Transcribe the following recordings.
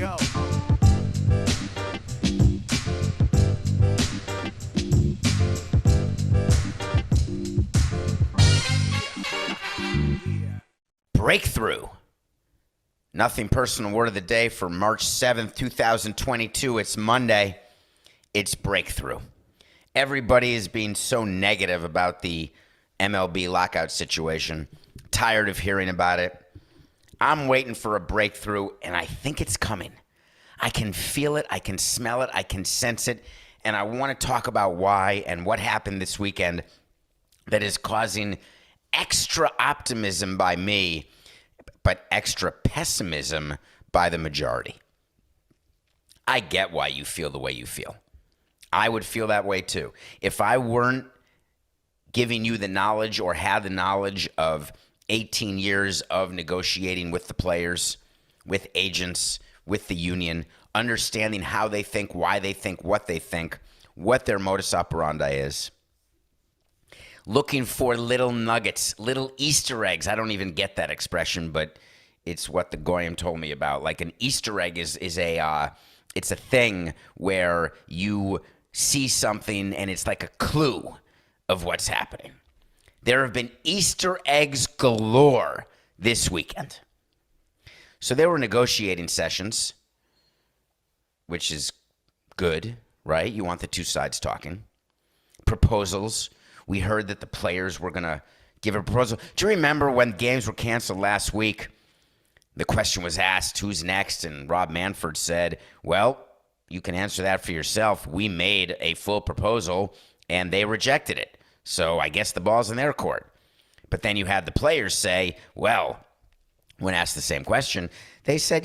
go. Breakthrough. Nothing personal word of the day for March 7th, 2022. It's Monday. It's breakthrough. Everybody is being so negative about the MLB lockout situation. Tired of hearing about it. I'm waiting for a breakthrough, and I think it's coming. I can feel it. I can smell it. I can sense it. And I want to talk about why and what happened this weekend that is causing extra optimism by me, but extra pessimism by the majority. I get why you feel the way you feel. I would feel that way too. If I weren't giving you the knowledge or had the knowledge of 18 years of negotiating with the players, with agents, with the union, understanding how they think, why they think, what their modus operandi is. Looking for little nuggets, little Easter eggs. I don't even get that expression, but it's what the Goyim told me about. Like an Easter egg is a thing where you see something and it's like a clue of what's happening. There have been Easter eggs galore this weekend. So there were negotiating sessions, which is good, right? You want the two sides talking. Proposals. We heard that the players were going to give a proposal. Do you remember when games were canceled last week? The question was asked, who's next? And Rob Manfred said, well, you can answer that for yourself. We made a full proposal, and they rejected it. So I guess the ball's in their court. But then you had the players say, well, when asked the same question, they said,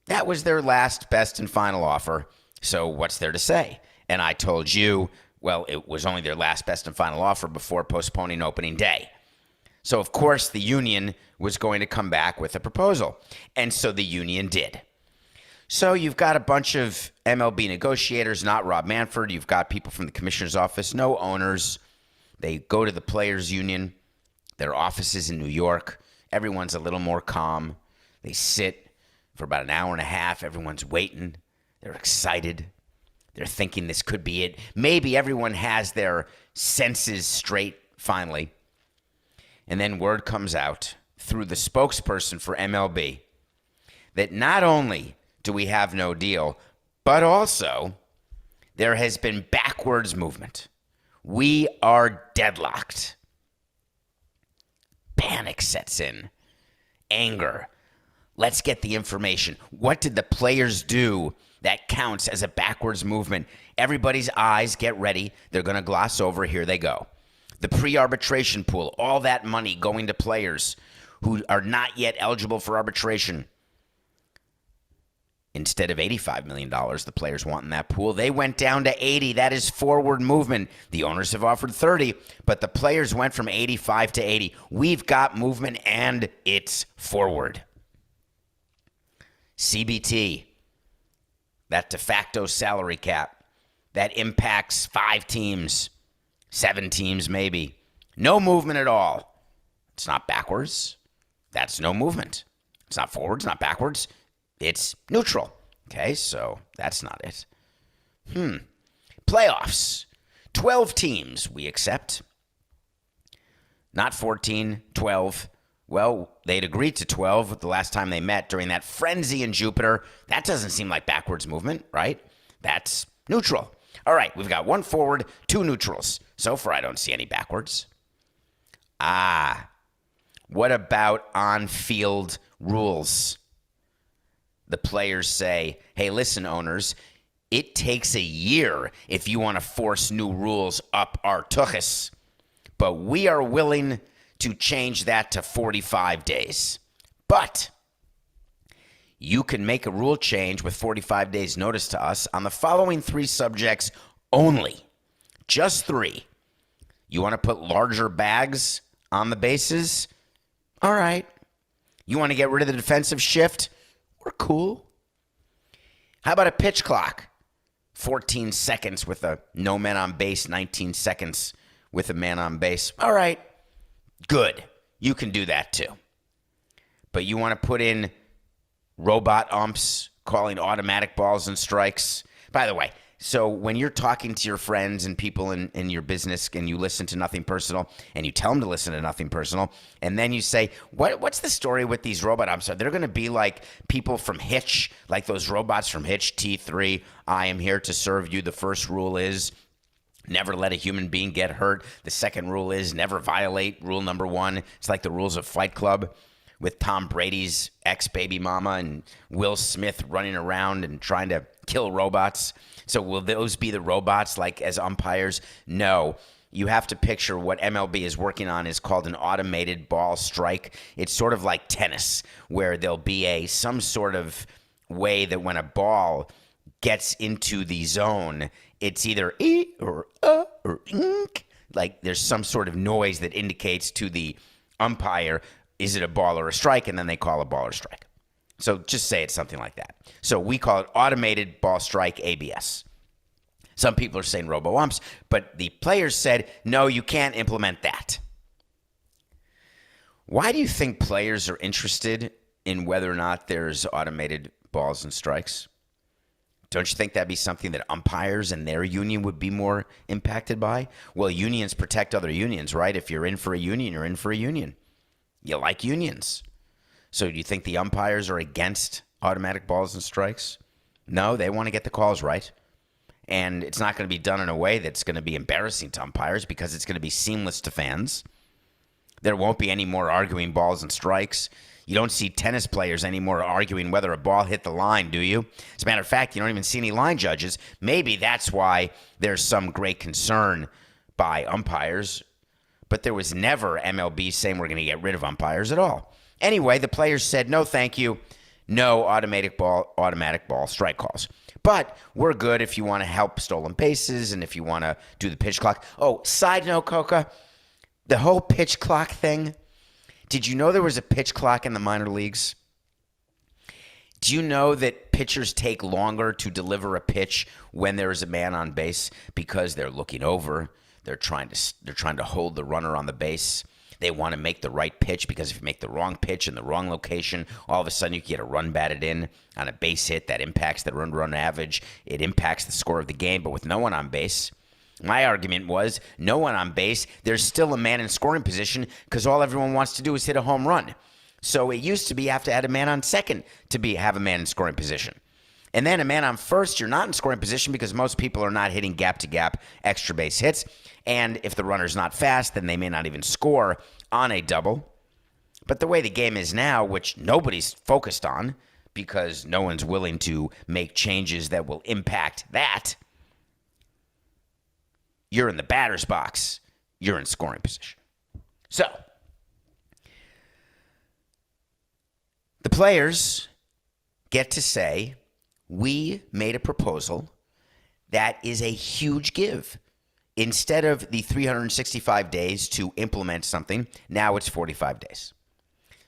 that was their last, best, and final offer. So what's there to say? And I told you, well, it was only their last, best, and final offer before postponing opening day. So, of course, the union was going to come back with a proposal. And so the union did. So you've got a bunch of MLB negotiators, not Rob Manfred. You've got people from the commissioner's office, no owners. They go to the players' union, their offices in New York. Everyone's a little more calm. They sit for about an hour and a half. Everyone's waiting. They're excited. They're thinking this could be it. Maybe everyone has their senses straight finally. And then word comes out through the spokesperson for MLB that not only do we have no deal, but also there has been backwards movement. We are deadlocked. Panic sets in. Anger. Let's get the information. What did the players do that counts as a backwards movement? Everybody's eyes get ready. They're going to gloss over. Here they go. The pre-arbitration pool, all that money going to players who are not yet eligible for arbitration. Instead of $85 million, the players want in that pool, they went down to 80. That is forward movement. The owners have offered 30, but the players went from 85 to 80. We've got movement, and it's forward. CBT, that de facto salary cap, that impacts 5 teams, 7 teams maybe. No movement at all. It's not backwards. That's no movement. It's not forwards, not backwards. It's neutral. Okay, so that's not it. Playoffs. 12 teams we accept. Not 14, 12. Well, they'd agreed to 12 the last time they met during that frenzy in Jupiter. That doesn't seem like backwards movement, right? That's neutral. All right, we've got 1 forward, 2 neutrals. So far, I don't see any backwards. What about on-field rules? The players say, hey, listen, owners, it takes a year if you want to force new rules up our tuchus. But we are willing to change that to 45 days. But you can make a rule change with 45 days notice to us on the following 3 subjects only. Just 3. You want to put larger bags on the bases? All right. You want to get rid of the defensive shift? We're cool. How about a pitch clock? 14 seconds with a no man on base, 19 seconds with a man on base. All right. Good. You can do that too. But you want to put in robot umps, calling automatic balls and strikes. By the way, so when you're talking to your friends and people in your business and you listen to Nothing Personal and you tell them to listen to Nothing Personal and then you say, what's the story with these robot umps? Are they're going to be like people from Hitch, like those robots from Hitch, T3, I am here to serve you. The first rule is never let a human being get hurt. The second rule is never violate rule number 1. It's like the rules of Fight Club with Tom Brady's ex-baby mama and Will Smith running around and trying to kill robots. So will those be the robots like as umpires? No. You have to picture what MLB is working on is called an automated ball strike. It's sort of like tennis where there'll be some sort of way that when a ball gets into the zone, it's either E or or ink. Like there's some sort of noise that indicates to the umpire, is it a ball or a strike? And then they call a ball or strike. So just say it's something like that. So we call it automated ball strike ABS. Some people are saying robo-umps, but the players said, no, you can't implement that. Why do you think players are interested in whether or not there's automated balls and strikes? Don't you think that'd be something that umpires and their union would be more impacted by? Well, unions protect other unions, right? If you're in for a union, you're in for a union. You like unions. So do you think the umpires are against automatic balls and strikes? No, they want to get the calls right. And it's not going to be done in a way that's going to be embarrassing to umpires because it's going to be seamless to fans. There won't be any more arguing balls and strikes. You don't see tennis players anymore arguing whether a ball hit the line, do you? As a matter of fact, you don't even see any line judges. Maybe that's why there's some great concern by umpires. But there was never MLB saying we're going to get rid of umpires at all. Anyway, the players said, no, thank you. No automatic ball strike calls. But we're good if you want to help stolen bases and if you want to do the pitch clock. Oh, side note, Coca, the whole pitch clock thing. Did you know there was a pitch clock in the minor leagues? Do you know that pitchers take longer to deliver a pitch when there is a man on base because they're looking over? They're trying to hold the runner on the base. They want to make the right pitch because if you make the wrong pitch in the wrong location, all of a sudden you get a run batted in on a base hit that impacts the run average. It impacts the score of the game, but with no one on base. My argument was no one on base. There's still a man in scoring position because all everyone wants to do is hit a home run. So it used to be you have to add a man on second to have a man in scoring position. And then a man on first, you're not in scoring position because most people are not hitting gap-to-gap extra base hits. And if the runner's not fast, then they may not even score on a double. But the way the game is now, which nobody's focused on because no one's willing to make changes that will impact that, you're in the batter's box. You're in scoring position. So the players get to say, we made a proposal that is a huge give. Instead of the 365 days to implement something, now it's 45 days.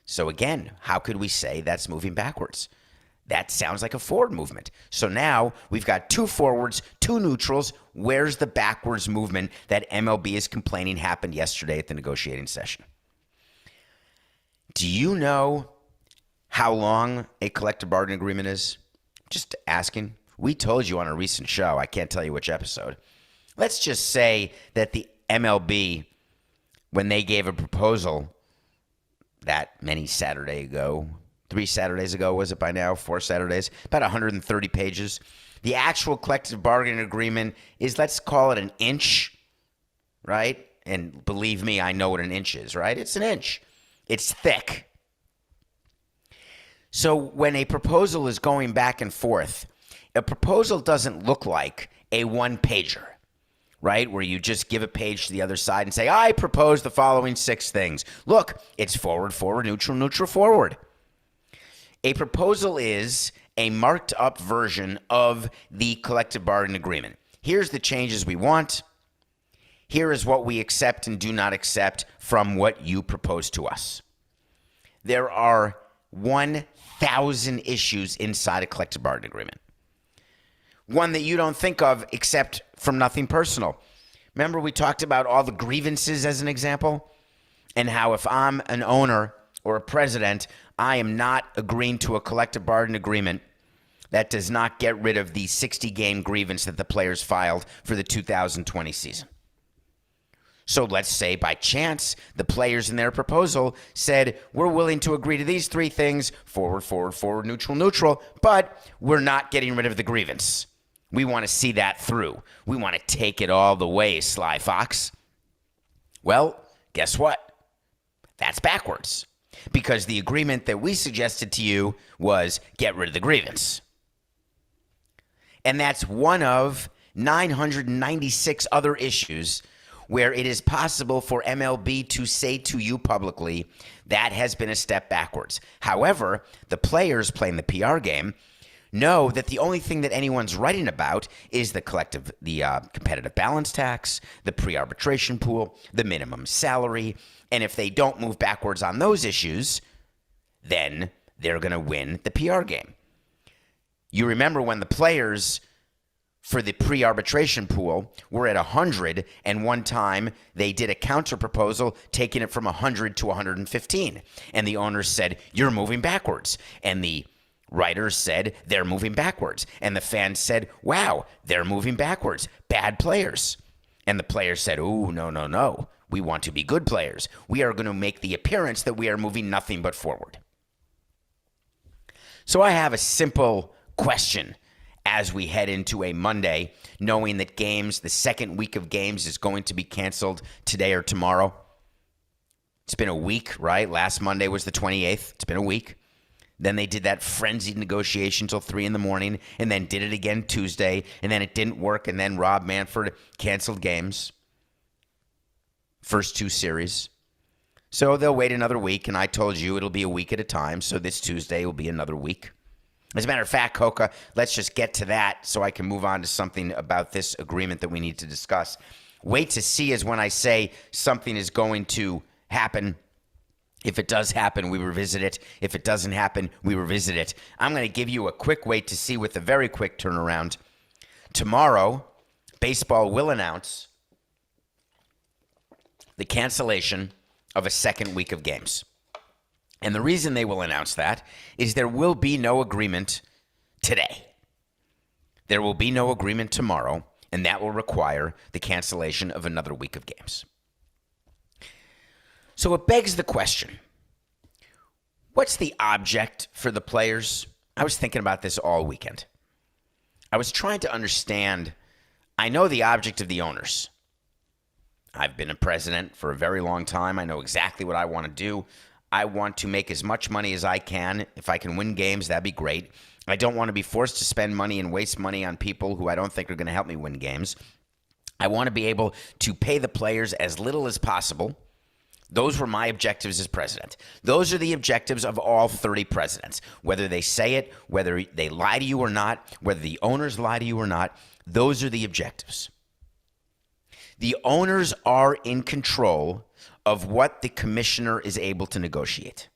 So again, how could we say that's moving backwards? That sounds like a forward movement. So now we've got 2 forwards, 2 neutrals. Where's the backwards movement that MLB is complaining happened yesterday at the negotiating session? Do you know how long a collective bargaining agreement is? Just asking. We told you on a recent show. I can't tell you which episode. Let's just say that the MLB, when they gave a proposal that many Saturday ago, 3 Saturdays ago, was it by now? 4 Saturdays? About 130 pages. The actual collective bargaining agreement is, let's call it an inch, right? And believe me, I know what an inch is, right? It's an inch. It's thick. So when a proposal is going back and forth, a proposal doesn't look like a one-pager, right? Where you just give a page to the other side and say, I propose the following 6 things. Look, it's forward, forward, neutral, neutral, forward. A proposal is a marked up version of the collective bargaining agreement. Here's the changes we want. Here is what we accept and do not accept from what you propose to us. There are 1,000 issues inside a collective bargaining agreement. One that you don't think of except from Nothing Personal. Remember we talked about all the grievances as an example? And how if I'm an owner or a president, I am not agreeing to a collective bargaining agreement That does not get rid of the 60-game grievance that the players filed for the 2020 season. So let's say by chance the players in their proposal said, we're willing to agree to these three things, forward, forward, forward, neutral, neutral, but we're not getting rid of the grievance. We want to see that through. We want to take it all the way, Sly Fox. Well, guess what? That's backwards. Because the agreement that we suggested to you was get rid of the grievance. And that's one of 996 other issues where it is possible for MLB to say to you publicly, that has been a step backwards. However, the players playing the PR game know that the only thing that anyone's writing about is the competitive balance tax, the pre-arbitration pool, the minimum salary. And if they don't move backwards on those issues, then they're going to win the PR game. You remember when the players for the pre-arbitration pool were at 100, and one time they did a counter proposal taking it from 100 to 115. And the owners said, you're moving backwards. And the writers said, they're moving backwards. And the fans said, wow, they're moving backwards. Bad players. And the players said, oh, no, no, no. We want to be good players. We are going to make the appearance that we are moving nothing but forward. So I have a simple question as we head into a Monday, knowing that the second week of games is going to be canceled today or tomorrow. It's been a week, right? Last Monday was the 28th. It's been a week. Then they did that frenzied negotiation till 3 in the morning, and then did it again Tuesday, and then it didn't work, and then Rob Manfred canceled games. First two series. So they'll wait another week, and I told you it'll be a week at a time, so this Tuesday will be another week. As a matter of fact, Coca, let's just get to that so I can move on to something about this agreement that we need to discuss. Wait to see is when I say something is going to happen. If it does happen, we revisit it. If it doesn't happen, we revisit it. I'm going to give you a quick wait to see with a very quick turnaround. Tomorrow, baseball will announce the cancellation of a second week of games. And the reason they will announce that is there will be no agreement today. There will be no agreement tomorrow, and that will require the cancellation of another week of games. So it begs the question, what's the object for the players? I was thinking about this all weekend. I was trying to understand, I know the object of the owners. I've been a president for a very long time. I know exactly what I want to do. I want to make as much money as I can. If I can win games, that'd be great. I don't want to be forced to spend money and waste money on people who I don't think are going to help me win games. I want to be able to pay the players as little as possible. Those were my objectives as president. Those are the objectives of all 30 presidents. Whether they say it, whether they lie to you or not, whether the owners lie to you or not, those are the objectives. The owners are in control of what the commissioner is able to negotiate.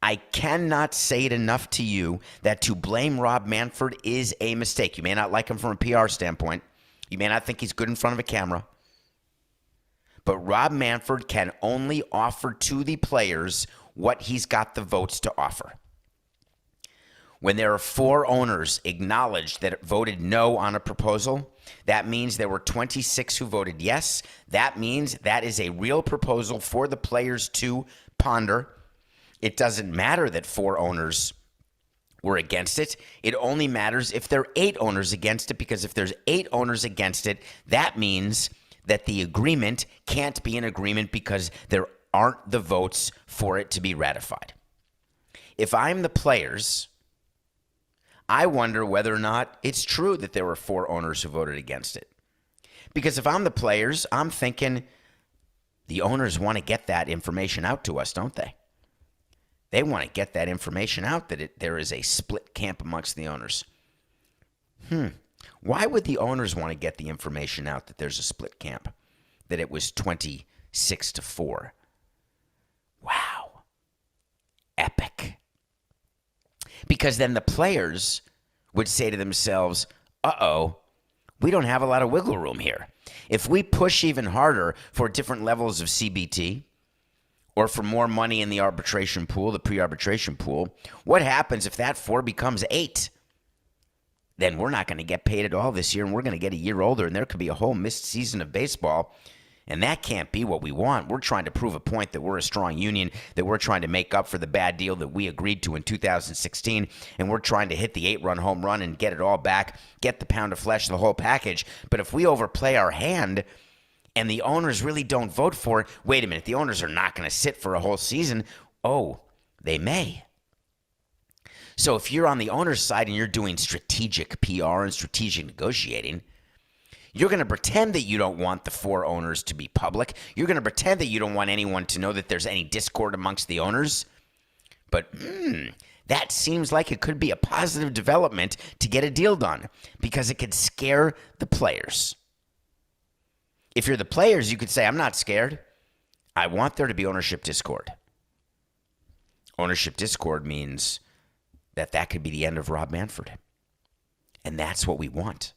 I cannot say it enough to you that to blame Rob Manfred is a mistake. You may not like him from a PR standpoint. You may not think he's good in front of a camera. But Rob Manfred can only offer to the players what he's got the votes to offer. When there are 4 owners acknowledged that voted no on a proposal, that means there were 26 who voted yes. That means that is a real proposal for the players to ponder. It doesn't matter that 4 owners were against it. It only matters if there are 8 owners against it, because if there's 8 owners against it, that means that the agreement can't be an agreement because there aren't the votes for it to be ratified. If I'm the players, I wonder whether or not it's true that there were 4 owners who voted against it. Because if I'm the players, I'm thinking the owners want to get that information out to us, don't they? They want to get that information out that there is a split camp amongst the owners. Why would the owners want to get the information out that there's a split camp, that it was 26-4? Wow. Epic. Because then the players would say to themselves, uh-oh, we don't have a lot of wiggle room here. If we push even harder for different levels of CBT or for more money in the arbitration pool, the pre-arbitration pool, what happens if that 4 becomes 8? then we're not going to get paid at all this year, and we're going to get a year older, and there could be a whole missed season of baseball. And that can't be what we want. We're trying to prove a point that we're a strong union, that we're trying to make up for the bad deal that we agreed to in 2016, and we're trying to hit the 8-run home run and get it all back, get the pound of flesh, the whole package. But if we overplay our hand and the owners really don't vote for it, wait a minute, the owners are not going to sit for a whole season. Oh, they may. So if you're on the owner's side and you're doing strategic PR and strategic negotiating, you're going to pretend that you don't want the 4 owners to be public. You're going to pretend that you don't want anyone to know that there's any discord amongst the owners. But that seems like it could be a positive development to get a deal done because it could scare the players. If you're the players, you could say, I'm not scared. I want there to be ownership discord. Ownership discord means that could be the end of Rob Manfred. And that's what we want.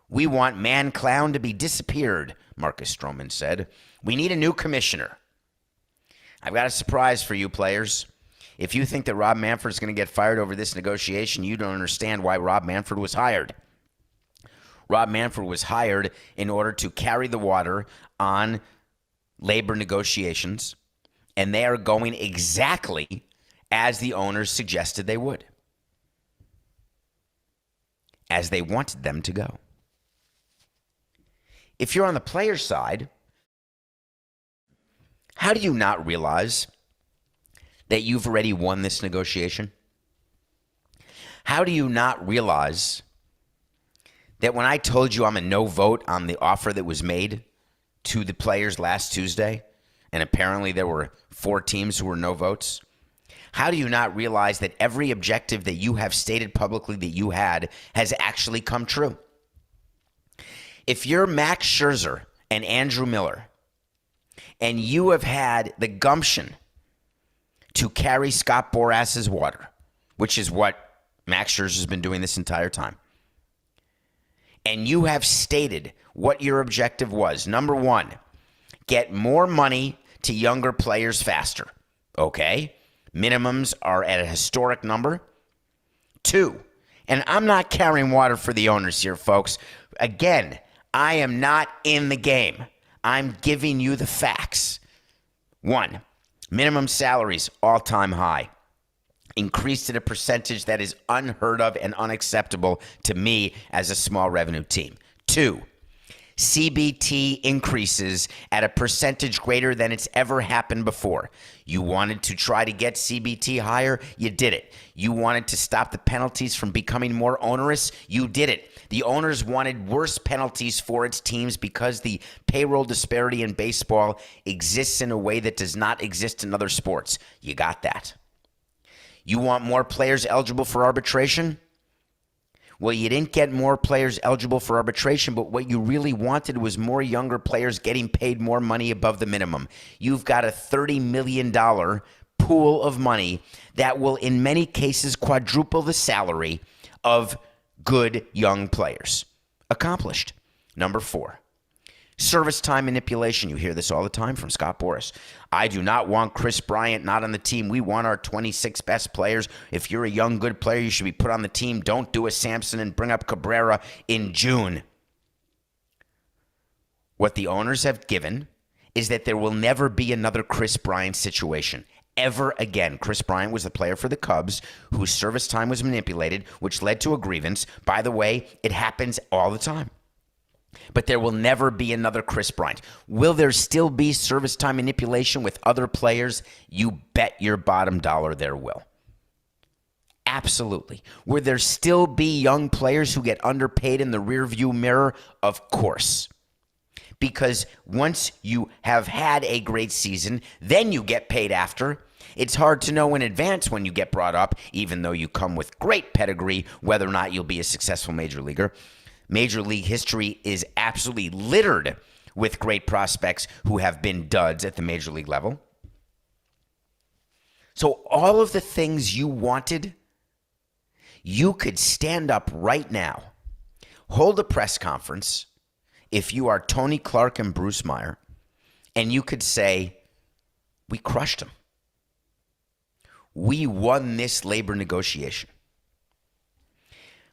We want Man Clown to be disappeared, Marcus Stroman said. We need a new commissioner. I've got a surprise for you players. If you think that Rob Manfred is going to get fired over this negotiation, you don't understand why Rob Manfred was hired. Rob Manfred was hired in order to carry the water on labor negotiations, and they are going exactly as the owners suggested they would, as they wanted them to go. If you're on the player's side, how do you not realize that you've already won this negotiation? How do you not realize that when I told you I'm a no vote on the offer that was made to the players last Tuesday, and apparently there were 4 teams who were no votes, how do you not realize that every objective that you have stated publicly that you had has actually come true? If you're Max Scherzer and Andrew Miller, and you have had the gumption to carry Scott Boras's water, which is what Max Scherzer's been doing this entire time, and you have stated what your objective was. Number 1, get more money to younger players faster. Okay. Minimums are at a historic number. 2, and I'm not carrying water for the owners here, folks. Again, I am not in the game. I'm giving you the facts. 1, minimum salaries, all-time high. Increased at a percentage that is unheard of and unacceptable to me as a small revenue team. 2, CBT increases at a percentage greater than it's ever happened before. You wanted to try to get CBT higher, you did it. You wanted to stop the penalties from becoming more onerous, you did it. The owners wanted worse penalties for its teams because the payroll disparity in baseball exists in a way that does not exist in other sports. You got that. You want more players eligible for arbitration? Well, you didn't get more players eligible for arbitration, but what you really wanted was more younger players getting paid more money above the minimum. You've got a $30 million pool of money that will, in many cases, quadruple the salary of good young players. Accomplished. Number 4. Service time manipulation. You hear this all the time from Scott Boras. I do not want Chris Bryant not on the team. We want our 26 best players. If you're a young, good player, you should be put on the team. Don't do a Samson and bring up Cabrera in June. What the owners have given is that there will never be another Chris Bryant situation. Ever again. Chris Bryant was the player for the Cubs whose service time was manipulated, which led to a grievance. By the way, it happens all the time. But there will never be another Chris Bryant. Will there still be service time manipulation with other players? You bet your bottom dollar there will. Absolutely. Will there still be young players who get underpaid in the rearview mirror? Of course. Because once you have had a great season, then you get paid after. It's hard to know in advance when you get brought up, even though you come with great pedigree, whether or not you'll be a successful major leaguer. Major league history is absolutely littered with great prospects who have been duds at the major league level. So all of the things you wanted, you could stand up right now, hold a press conference, if you are Tony Clark and Bruce Meyer, and you could say, we crushed them. We won this labor negotiation.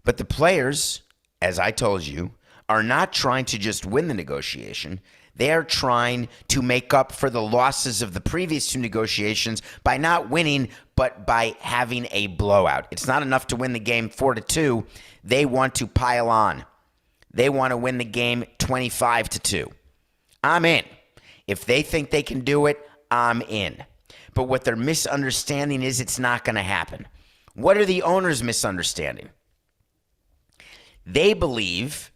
But the players, as I told you, are not trying to just win the negotiation. They are trying to make up for the losses of the previous two negotiations by not winning, but by having a blowout. It's not enough to win the game 4-2. They want to pile on. They want to win the game 25-2. I'm in. If they think they can do it, I'm in. But what they're misunderstanding is it's not going to happen. What are the owners misunderstanding? They believe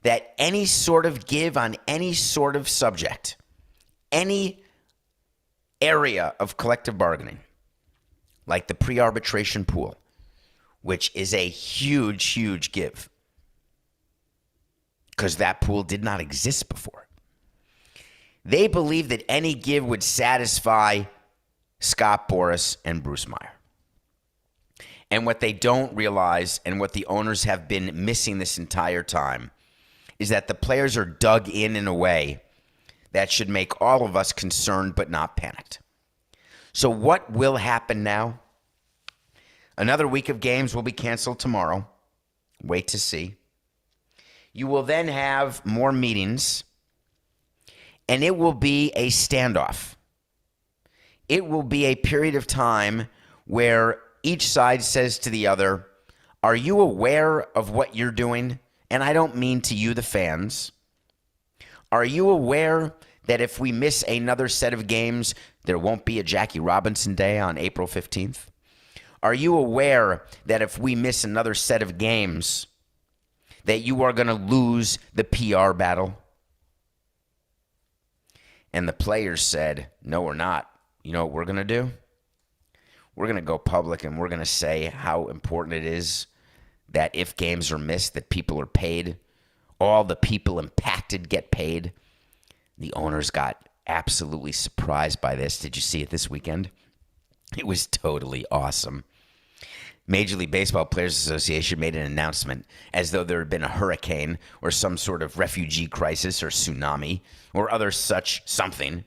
that any sort of give on any sort of subject, any area of collective bargaining, like the pre-arbitration pool, which is a huge, huge give, because that pool did not exist before. They believe that any give would satisfy Scott Boras and Bruce Meyer. And what they don't realize, and what the owners have been missing this entire time, is that the players are dug in a way that should make all of us concerned but not panicked. So what will happen now? Another week of games will be canceled tomorrow. Wait to see. You will then have more meetings, and it will be a standoff. It will be a period of time where each side says to the other, are you aware of what you're doing? And I don't mean to you, the fans. Are you aware that if we miss another set of games, there won't be a Jackie Robinson Day on April 15th? Are you aware that if we miss another set of games, that you are going to lose the PR battle? And the players said, no, we're not. You know what we're going to do? We're going to go public and we're going to say how important it is that if games are missed, that people are paid. All the people impacted get paid. The owners got absolutely surprised by this. Did you see it this weekend? It was totally awesome. Major League Baseball Players Association made an announcement as though there had been a hurricane or some sort of refugee crisis or tsunami or other such something.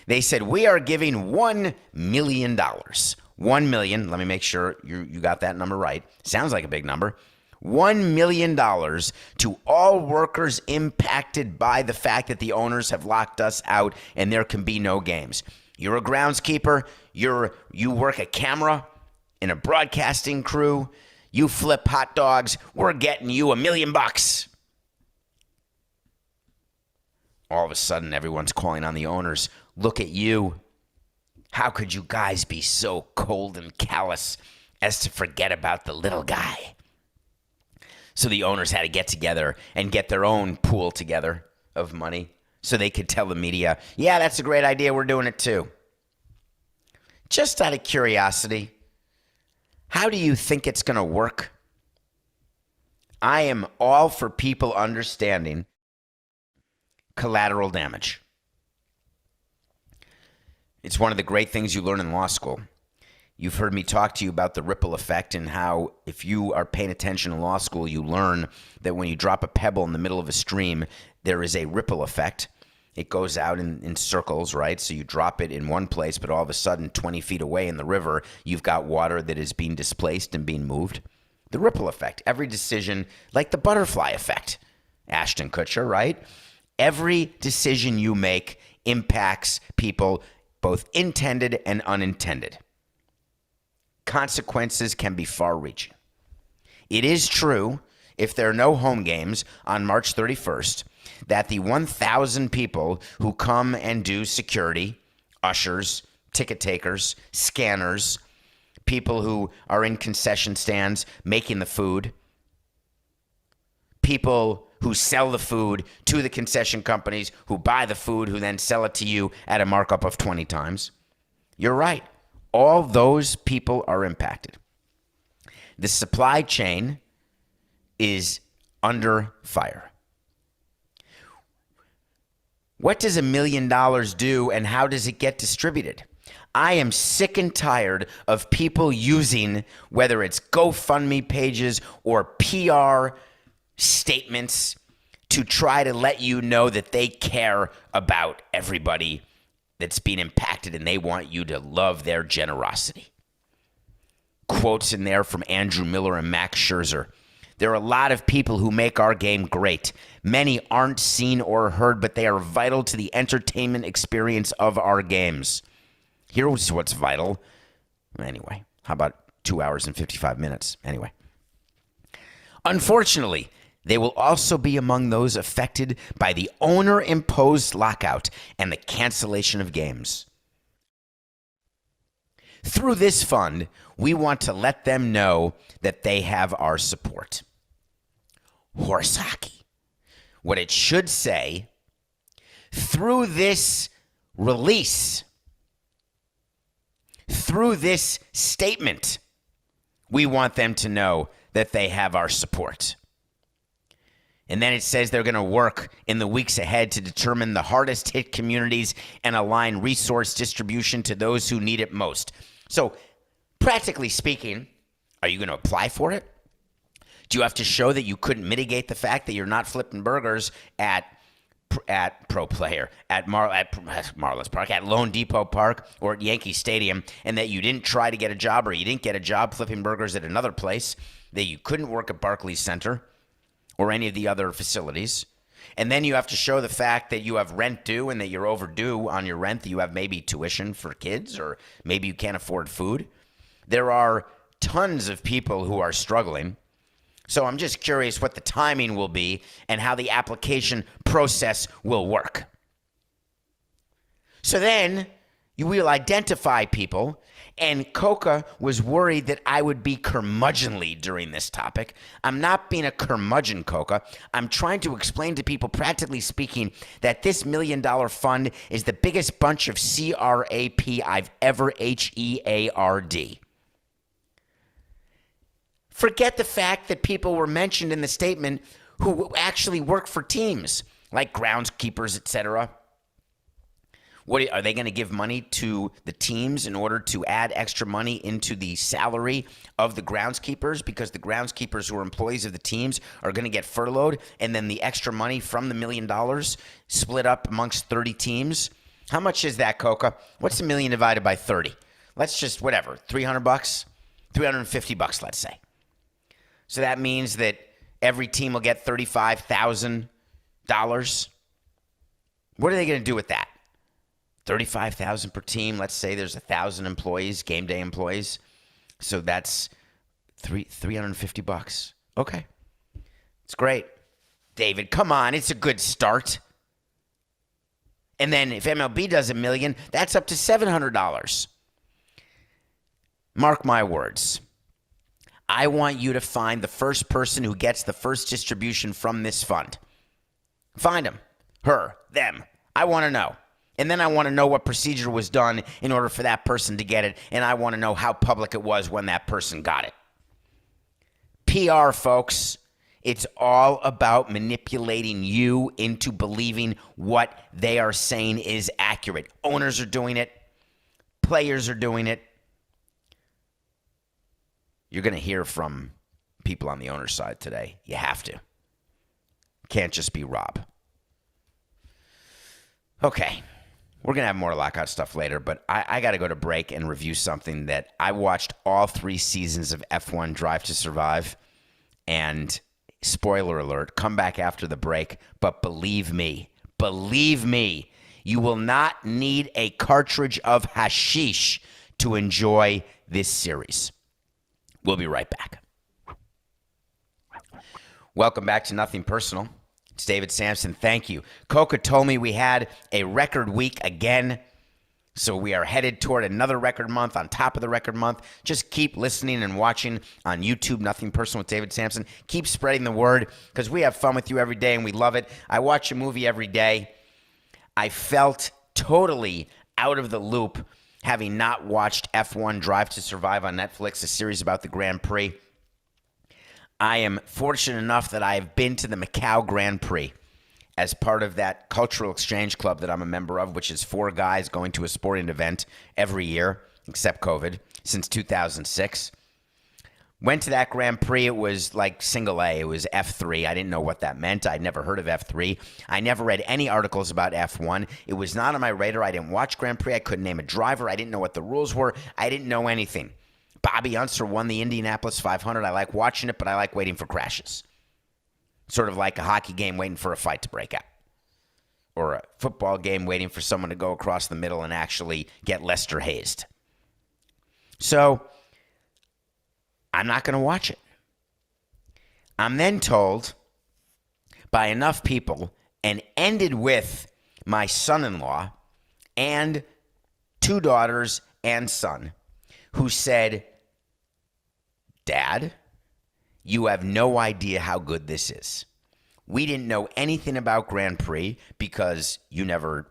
They said, we are giving $1 million. $1 million. Let me make sure you got that number right. Sounds like a big number. $1 million to all workers impacted by the fact that the owners have locked us out and there can be no games. You're a groundskeeper. You work a camera in a broadcasting crew. You flip hot dogs. We're getting you $1 million. All of a sudden, everyone's calling on the owners. Look at you. How could you guys be so cold and callous as to forget about the little guy? So the owners had to get together and get their own pool together of money so they could tell the media, yeah, that's a great idea. We're doing it too. Just out of curiosity, how do you think it's going to work? I am all for people understanding collateral damage. It's one of the great things you learn in law school. You've heard me talk to you about the ripple effect and how if you are paying attention in law school, you learn that when you drop a pebble in the middle of a stream, there is a ripple effect. It goes out in circles, right? So you drop it in one place, but all of a sudden 20 feet away in the river, you've got water that is being displaced and being moved. The ripple effect. Every decision, like the butterfly effect, Ashton Kutcher, right? Every decision you make impacts people, both intended and unintended. Consequences can be far-reaching. It is true, if there are no home games on March 31st, that the 1,000 people who come and do security, ushers, ticket takers, scanners, people who are in concession stands making the food, people who sell the food to the concession companies, who buy the food, who then sell it to you at a markup of 20 times. You're right. All those people are impacted. The supply chain is under fire. What does $1 million do and how does it get distributed? I am sick and tired of people using, whether it's GoFundMe pages or PR statements, to try to let you know that they care about everybody that's being impacted and they want you to love their generosity. Quotes in there from Andrew Miller and Max Scherzer. There are a lot of people who make our game great. Many aren't seen or heard, but they are vital to the entertainment experience of our games. Here's what's vital. Anyway, how about 2 hours and 55 minutes? Anyway. Unfortunately, they will also be among those affected by the owner-imposed lockout and the cancellation of games. Through this fund, we want to let them know that they have our support. Horse hockey. What it should say, through this release, through this statement, we want them to know that they have our support. And then it says they're going to work in the weeks ahead to determine the hardest hit communities and align resource distribution to those who need it most. So, practically speaking, are you going to apply for it? Do you have to show that you couldn't mitigate the fact that you're not flipping burgers at Pro Player, at Marlins Park, at Lone Depot Park, or at Yankee Stadium, and that you didn't try to get a job or you didn't get a job flipping burgers at another place, that you couldn't work at Barclays Center or any of the other facilities? And then you have to show the fact that you have rent due and that you're overdue on your rent, that you have maybe tuition for kids, or maybe you can't afford food. There are tons of people who are struggling. So I'm just curious what the timing will be and how the application process will work. So then you will identify people, and Coca was worried that I would be curmudgeonly during this topic. I'm not being a curmudgeon, Coca. I'm trying to explain to people, practically speaking, that this $1 million fund is the biggest bunch of CRAP I've ever HEARD. Forget the fact that people were mentioned in the statement who actually work for teams, like groundskeepers, etc. What are they going to give money to the teams in order to add extra money into the salary of the groundskeepers? Because the groundskeepers who are employees of the teams are going to get furloughed, and then the extra money from the $1 million split up amongst 30 teams. How much is that, Coca? What's $1 million divided by 30? Let's just, whatever, $300, $350, let's say. So that means that every team will get $35,000. What are they going to do with that? $35,000 per team. Let's say there's 1,000 employees, game day employees. So that's $350. Okay. It's great. David, come on. It's a good start. And then if MLB does $1 million, that's up to $700. Mark my words. I want you to find the first person who gets the first distribution from this fund. Find him, her, them. I want to know. And then I want to know what procedure was done in order for that person to get it. And I want to know how public it was when that person got it. PR, folks. It's all about manipulating you into believing what they are saying is accurate. Owners are doing it. Players are doing it. You're going to hear from people on the owner's side today. You have to. Can't just be Rob. Okay. We're going to have more lockout stuff later, but I got to go to break and review something that I watched all 3 seasons of F1 Drive to Survive. And spoiler alert, come back after the break. But believe me, you will not need a cartridge of hashish to enjoy this series. We'll be right back. Welcome back to Nothing Personal. It's David Samson. Thank you. Coca told me we had a record week again. So we are headed toward another record month on top of the record month. Just keep listening and watching on YouTube, Nothing Personal with David Samson. Keep spreading the word because we have fun with you every day and we love it. I watch a movie every day. I felt totally out of the loop having not watched F1 Drive to Survive on Netflix, a series about the Grand Prix. I am fortunate enough that I have been to the Macau Grand Prix as part of that cultural exchange club that I'm a member of, which is 4 guys going to a sporting event every year, except COVID, since 2006. Went to that Grand Prix. It was like single A. It was F3. I didn't know what that meant. I'd never heard of F3. I never read any articles about F1. It was not on my radar. I didn't watch Grand Prix. I couldn't name a driver. I didn't know what the rules were. I didn't know anything. Bobby Unser won the Indianapolis 500. I like watching it, but I like waiting for crashes. Sort of like a hockey game waiting for a fight to break out. Or a football game waiting for someone to go across the middle and actually get Lester hazed. So, I'm not going to watch it. I'm then told by enough people, and ended with my son-in-law and 2 daughters and son, who said, Dad, you have no idea how good this is. We didn't know anything about Grand Prix because you never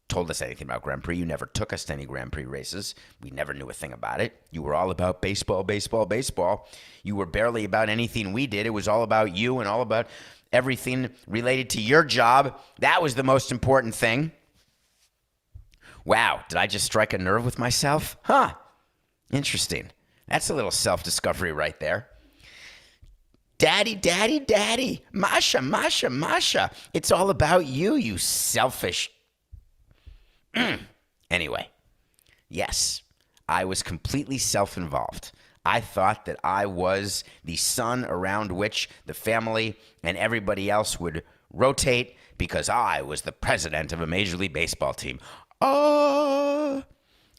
told us anything about Grand Prix. You never took us to any Grand Prix races. We never knew a thing about it. You were all about baseball, baseball, baseball. You were barely about anything we did. It was all about you and all about everything related to your job. That was the most important thing. Wow, did I just strike a nerve with myself? Huh, interesting. That's a little self-discovery right there. Daddy, daddy, daddy, Masha, Masha, Masha. It's all about you, you selfish. Anyway, yes, I was completely self-involved. I thought that I was the sun around which the family and everybody else would rotate because I was the president of a Major League Baseball team.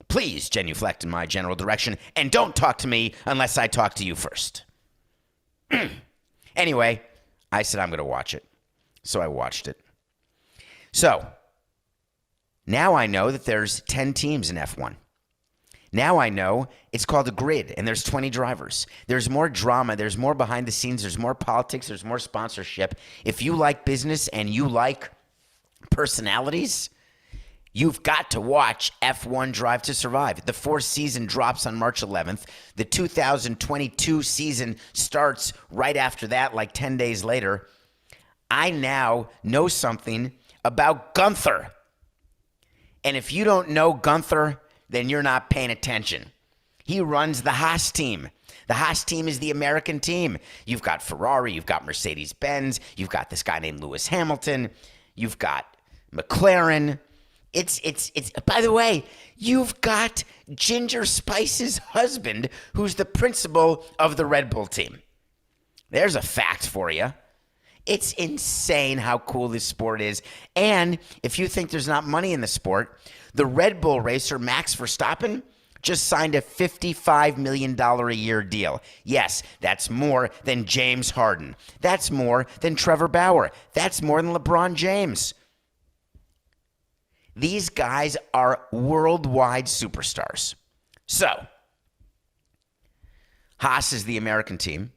Please genuflect in my general direction and don't talk to me unless I talk to you first. Anyway, I said I'm going to watch it. So I watched it. So, now I know that there's 10 teams in F1. Now I know it's called a grid, and there's 20 drivers. There's more drama. There's more behind the scenes. There's more politics. There's more sponsorship. If you like business and you like personalities, you've got to watch F1 Drive to Survive. The 4th season drops on March 11th. The 2022 season starts right after that, like 10 days later. I now know something about Gunther. And if you don't know Gunther, then you're not paying attention. He runs the Haas team. The Haas team is the American team. You've got Ferrari, you've got Mercedes-Benz, you've got this guy named Lewis Hamilton, you've got McLaren. It's by the way, you've got Ginger Spice's husband, who's the principal of the Red Bull team. There's a fact for you. It's insane how cool this sport is. And if you think there's not money in the sport, the Red Bull racer Max Verstappen just signed a $55 million a year deal. Yes, that's more than James Harden. That's more than Trevor Bauer. That's more than LeBron James. These guys are worldwide superstars. So, Haas is the American team.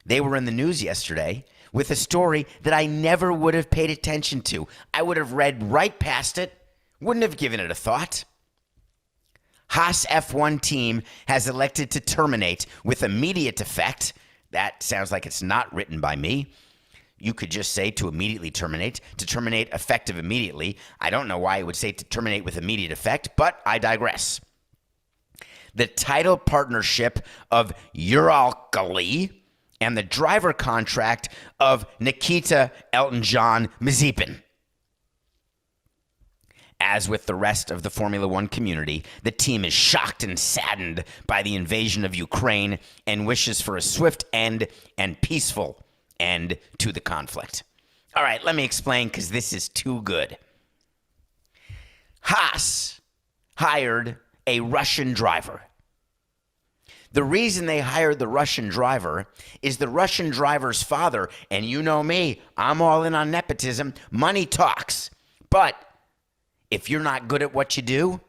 They were in the news yesterday with a story that I never would have paid attention to. I would have read right past it, wouldn't have given it a thought. Haas F1 team has elected to terminate with immediate effect. That sounds like it's not written by me. You could just say to immediately terminate, to terminate effective immediately. I don't know why it would say to terminate with immediate effect, but I digress. The title partnership of Uralkali and the driver contract of Nikita Elton John Mazepin. As with the rest of the Formula One community, the team is shocked and saddened by the invasion of Ukraine and wishes for a swift end and peaceful end to the conflict. All right, let me explain because this is too good. Haas hired a Russian driver. The reason they hired the Russian driver is the Russian driver's father, and you know me, I'm all in on nepotism. Money talks. But if you're not good at what you do,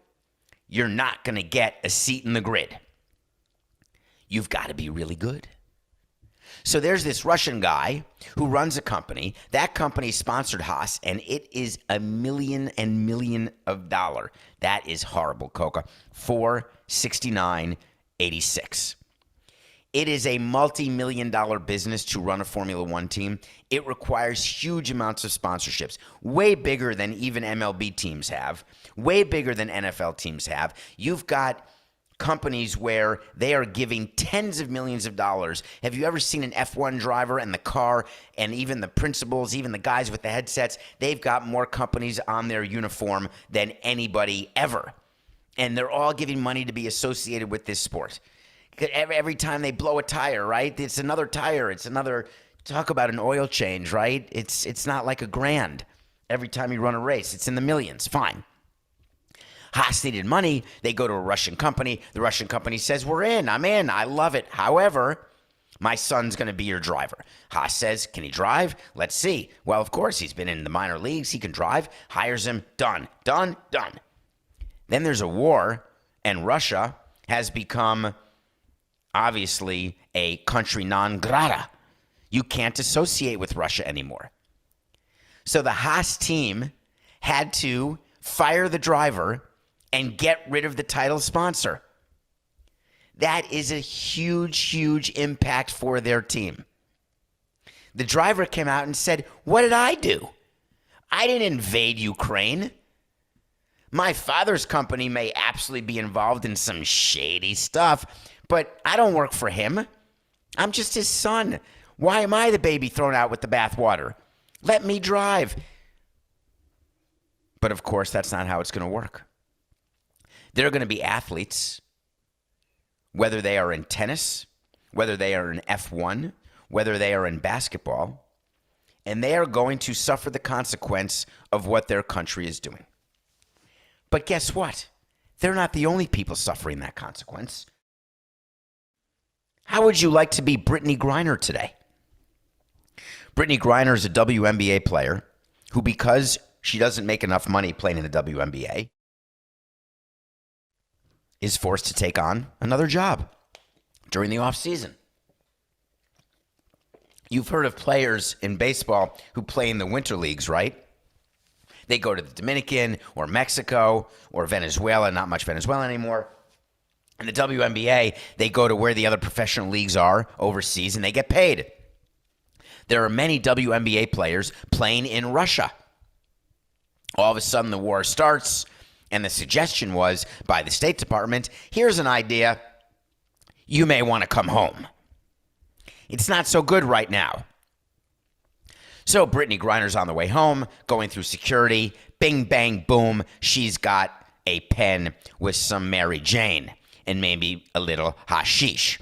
you're not going to get a seat in the grid. You've got to be really good. So there's this Russian guy who runs a company. That company sponsored Haas, and it is $1 million of dollar. That is horrible, Coca. $469.86. It is a multi-million-dollar business to run a Formula One team. It requires huge amounts of sponsorships, way bigger than even MLB teams have, way bigger than NFL teams have. You've got companies where they are giving tens of millions of dollars. Have you ever seen an F1 driver and the car and even the principals, even the guys with the headsets? They've got more companies on their uniform than anybody ever. And they're all giving money to be associated with this sport. Every time they blow a tire, right? It's another tire. It's another, talk about an oil change, right? It's not like $1,000 every time you run a race. It's in the millions. Fine. Haas needed money. They go to a Russian company. The Russian company says, we're in. I'm in. I love it. However, my son's going to be your driver. Haas says, can he drive? Let's see. Well, of course, he's been in the minor leagues. He can drive. Hires him. Done. Done. Done. Then there's a war, and Russia has become, obviously, a country non grata. You can't associate with Russia anymore. So the Haas team had to fire the driver and get rid of the title sponsor. That is a huge, huge impact for their team. The driver came out and said, what did I do? I didn't invade Ukraine. My father's company may absolutely be involved in some shady stuff, but I don't work for him. I'm just his son. Why am I the baby thrown out with the bathwater? Let me drive. But of course, that's not how it's going to work. There are going to be athletes, whether they are in tennis, whether they are in F1, whether they are in basketball, and they are going to suffer the consequence of what their country is doing. But guess what? They're not the only people suffering that consequence. How would you like to be Brittany Griner today? Brittany Griner is a WNBA player who, because she doesn't make enough money playing in the WNBA, is forced to take on another job during the offseason. You've heard of players in baseball who play in the winter leagues, right? They go to the Dominican or Mexico or Venezuela, not much Venezuela anymore. In the WNBA, they go to where the other professional leagues are overseas and they get paid. There are many WNBA players playing in Russia. All of a sudden, the war starts, and the suggestion was by the State Department, here's an idea, you may want to come home. It's not so good right now. So Brittany Griner's on the way home, going through security, bing, bang, boom, she's got a pen with some Mary Jane and maybe a little hashish.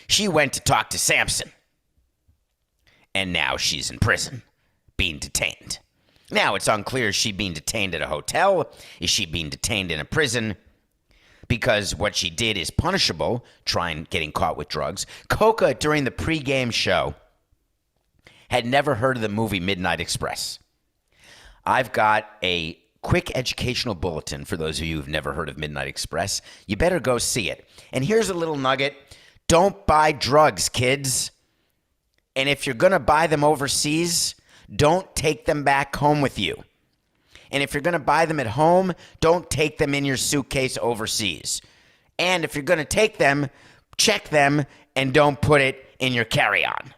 She went to talk to Samson, and now she's in prison, being detained. Now, it's unclear, is she being detained at a hotel? Is she being detained in a prison? Because what she did is punishable, getting caught with drugs. Coca, during the pregame show, had never heard of the movie Midnight Express. I've got a quick educational bulletin for those of you who've never heard of Midnight Express. You better go see it. And here's a little nugget. Don't buy drugs, kids. And if you're going to buy them overseas, don't take them back home with you. And if you're going to buy them at home, don't take them in your suitcase overseas. And if you're going to take them, check them and don't put it in your carry-on.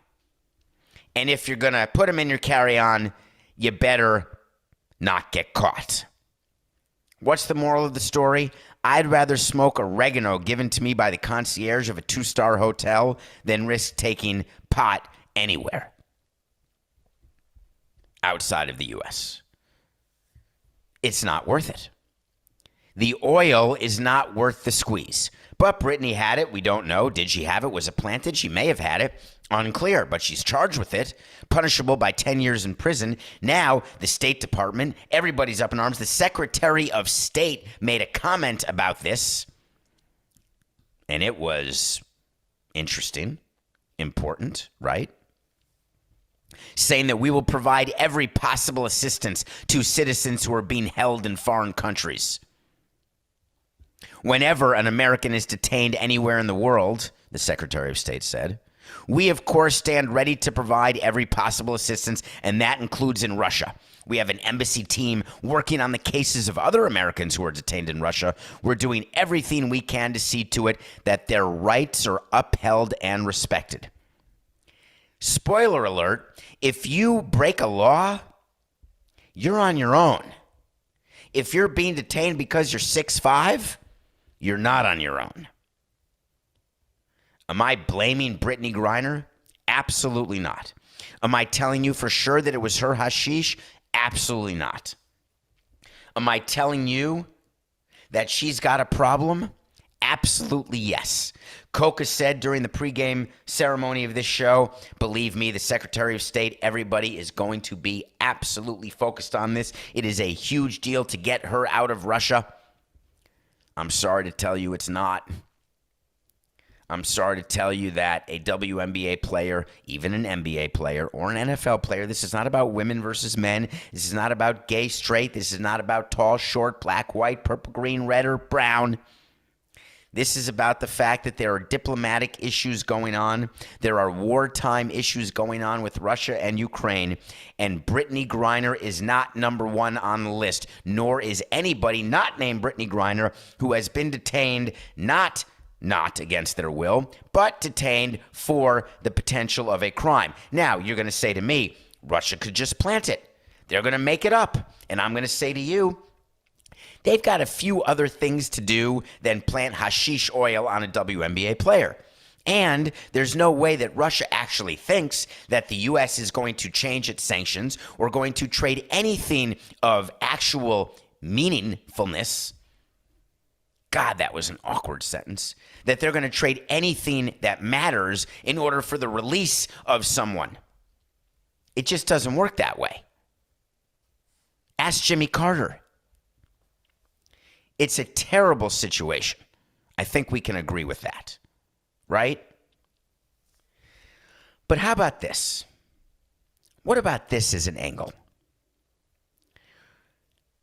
And if you're going to put them in your carry-on, you better not get caught. What's the moral of the story? I'd rather smoke oregano given to me by the concierge of a 2-star hotel than risk taking pot anywhere outside of the U.S. It's not worth it. The oil is not worth the squeeze. But Brittany had it. We don't know. Did she have it? Was it planted? She may have had it. Unclear, but she's charged with it, punishable by 10 years in prison. Now, the State Department, everybody's up in arms. The Secretary of State made a comment about this, and it was interesting, important, right? Saying that we will provide every possible assistance to citizens who are being held in foreign countries. Whenever an American is detained anywhere in the world, the Secretary of State said, we, of course, stand ready to provide every possible assistance, and that includes in Russia. We have an embassy team working on the cases of other Americans who are detained in Russia. We're doing everything we can to see to it that their rights are upheld and respected. Spoiler alert, if you break a law, you're on your own. If you're being detained because you're 6'5", you're not on your own. Am I blaming Brittany Griner? Absolutely not. Am I telling you for sure that it was her hashish? Absolutely not. Am I telling you That she's got a problem? Absolutely yes. Coca said during the pregame ceremony of this show, believe me, the Secretary of State, everybody is going to be absolutely focused on this. It is a huge deal to get her out of Russia. I'm sorry to tell you it's not. I'm sorry to tell you that a WNBA player, even an NBA player or an NFL player, this is not about women versus men. This is not about gay, straight. This is not about tall, short, black, white, purple, green, red, or brown. This is about the fact that there are diplomatic issues going on. There are wartime issues going on with Russia and Ukraine. And Brittany Griner is not number one on the list, nor is anybody not named Brittany Griner who has been detained not against their will, but detained for the potential of a crime. Now, you're going to say to me, Russia could just plant it. They're going to make it up. And I'm going to say to you, they've got a few other things to do than plant hashish oil on a WNBA player. And there's no way that Russia actually thinks that the U.S. is going to change its sanctions or going to trade anything of actual meaningfulness. God, that was an awkward sentence. That they're going to trade anything that matters in order for the release of someone. It just doesn't work that way. Ask Jimmy Carter. It's a terrible situation. I think we can agree with that, right? But how about this? What about this as an angle?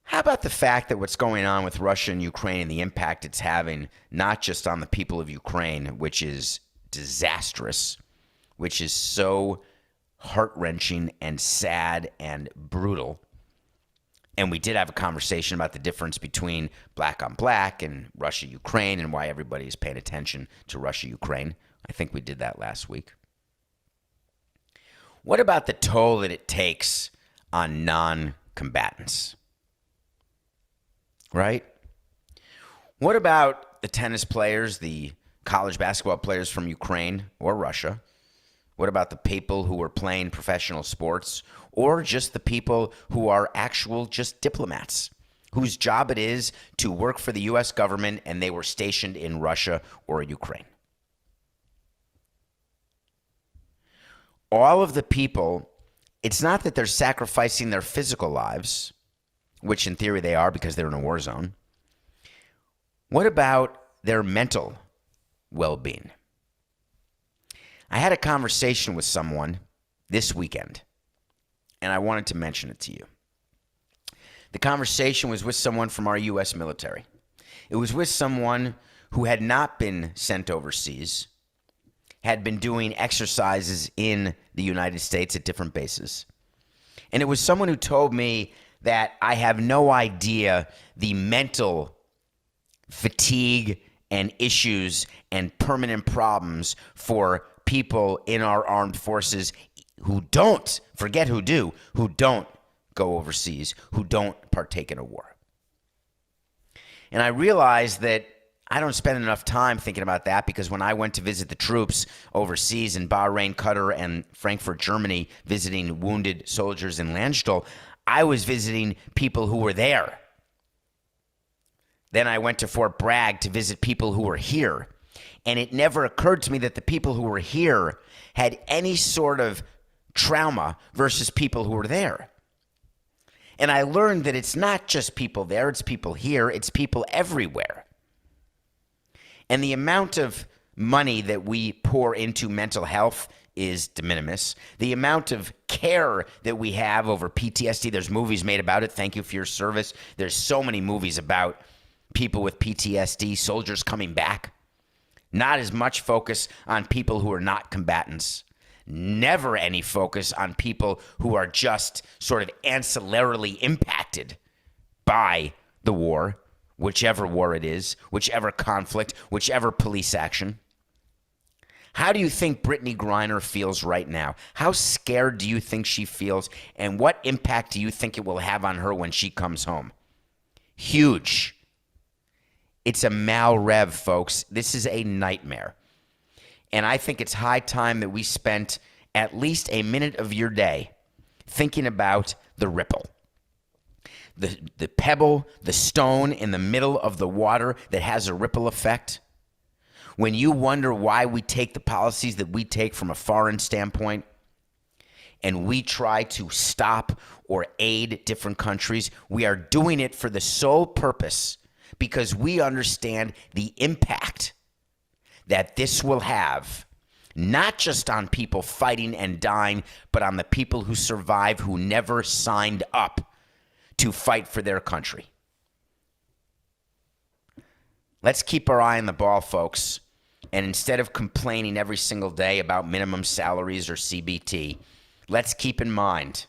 How about the fact that what's going on with Russia and Ukraine and the impact it's having, not just on the people of Ukraine, which is disastrous, which is so heart-wrenching and sad and brutal. And we did have a conversation about the difference between black on black and Russia-Ukraine and why everybody is paying attention to Russia-Ukraine. I think we did that last week. What about the toll that it takes on non-combatants? Right? What about the tennis players, the college basketball players from Ukraine or Russia? What about the people who are playing professional sports or just the people who are actual just diplomats whose job it is to work for the U.S. government and they were stationed in Russia or Ukraine? All of the people, it's not that they're sacrificing their physical lives, which in theory they are because they're in a war zone. What about their mental well-being? I had a conversation with someone this weekend, and I wanted to mention it to you. The conversation was with someone from our U.S. military. It was with someone who had not been sent overseas, had been doing exercises in the United States at different bases. And it was someone who told me that I have no idea the mental fatigue and issues and permanent problems for people in our armed forces who don't, forget who do, who don't go overseas, who don't partake in a war. And I realized that I don't spend enough time thinking about that because when I went to visit the troops overseas in Bahrain, Qatar, and Frankfurt, Germany, visiting wounded soldiers in Landstuhl, I was visiting people who were there. Then I went to Fort Bragg to visit people who were here. And it never occurred to me that the people who were here had any sort of trauma versus people who were there. And I learned that it's not just people there, it's people here, it's people everywhere. And the amount of money that we pour into mental health is de minimis. The amount of care that we have over PTSD, there's movies made about it. Thank you for your service. There's so many movies about people with PTSD, soldiers coming back. Not as much focus on people who are not combatants. Never any focus on people who are just sort of ancillarily impacted by the war, whichever war it is, whichever conflict, whichever police action. How do you think Brittany Griner feels right now? How scared do you think she feels? And what impact do you think it will have on her when she comes home? Huge. It's a malrev, folks. This is a nightmare. And I think it's high time that we spent at least a minute of your day thinking about the ripple. the pebble, the stone in the middle of the water that has a ripple effect, when you wonder why we take the policies that we take from a foreign standpoint, and we try to stop or aid different countries, we are doing it for the sole purpose because we understand the impact that this will have, not just on people fighting and dying, but on the people who survive who never signed up to fight for their country. Let's keep our eye on the ball, folks. And instead of complaining every single day about minimum salaries or CBT, let's keep in mind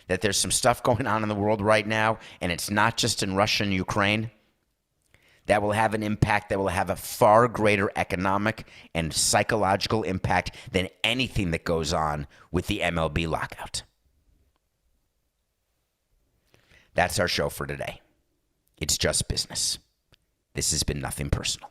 that there's some stuff going on in the world right now, and it's not just in Russia and Ukraine, that will have an impact that will have a far greater economic and psychological impact than anything that goes on with the MLB lockout. That's our show for today. It's just business. This has been Nothing Personal.